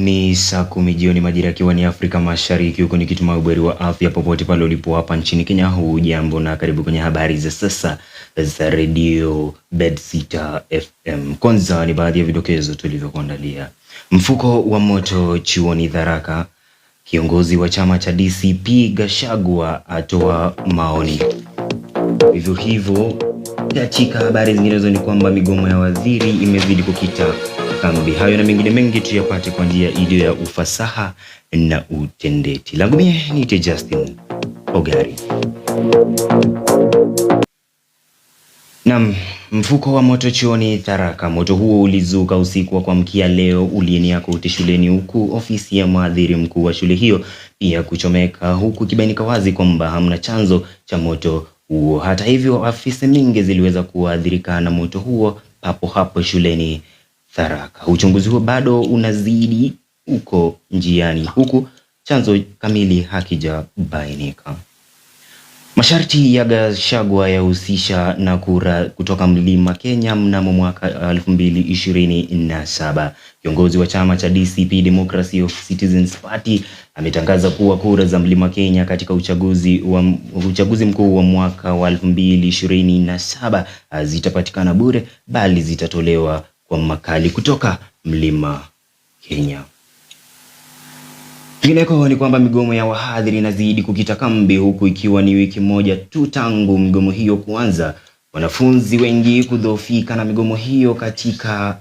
Ni saa 10 jioni majira yakiwa ni Afrika Mashariki, huko nikitumai uberi wa afya popote pale ulipo hapa nchini Kenya. Hujambo na karibu kwenye habari za sasa za Radio Bedsitter FM. Kwanza ni baadhi ya vidokezo tulivyokuandalia. Mfuko wa moto chuoni Tharaka. Kiongozi wa chama cha DCP Gachagua atoa maoni. Hivyo hivyo katika habari zinginezo ni kwamba migomo ya waziri imezidi kukita kambi. Hayo na mengine mengi tuyapate kwa njia iliyo ya ufasaha na utendeti. Langu mie ni Justin Ogari. Mfuko wa moto chuoni Tharaka. Moto huo ulizuka usiku wa kuamkia leo ulienea kote shuleni, huku ofisi ya mwadhiri mkuu wa shule hiyo pia kuchomeka, huku ikibainika wazi kwamba hamna chanzo cha moto huo. Hata hivyo, afisi nyingi ziliweza kuathirika na moto huo papo hapo shuleni Tharaka. Uchunguzi huo bado unazidi uko njiani, huku chanzo kamili hakijabainika. Masharti ya Gachagua yahusisha na kura kutoka Mlima Kenya mnamo mwaka 2027. Kiongozi wa chama cha DCP Democracy of Citizens Party ametangaza kuwa kura za Mlima Kenya katika uchaguzi mkuu wa mwaka wa 2027 zitapatikana bure, bali zitatolewa kwa makali kutoka Mlima Kenya. Kingineko ni kwamba migomo ya wahadhiri inazidi kukita kambi, huku ikiwa ni wiki moja tu tangu migomo hiyo kuanza. Wanafunzi wengi kudhoofika na migomo hiyo katika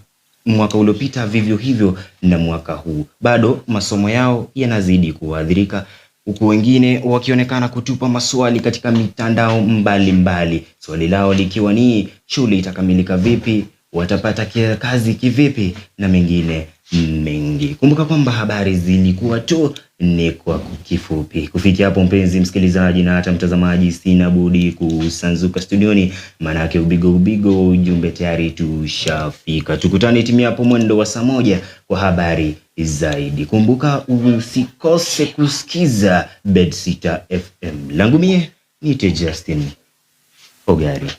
mwaka uliopita, vivyo hivyo na mwaka huu. Bado masomo yao yanazidi kuathirika, huku wengine wakionekana kutupa maswali katika mitandao mbalimbali. Swali lao likiwa ni shule itakamilika vipi, watapata kazi kivipi na mengine mengi. Kumbuka kwamba habari zilikuwa tu ni kwa kifupi. Kufikia hapo mpenzi msikilizaji na hata mtazamaji, sina budi kusanzuka studioni, manake ubigo ujumbe tayari tushafika. Tukutane timia hapo mwendo wa saa 1 kwa habari zaidi. Kumbuka usikose kusikiza Bedsitter FM. Langu mie ni Justin Ogari.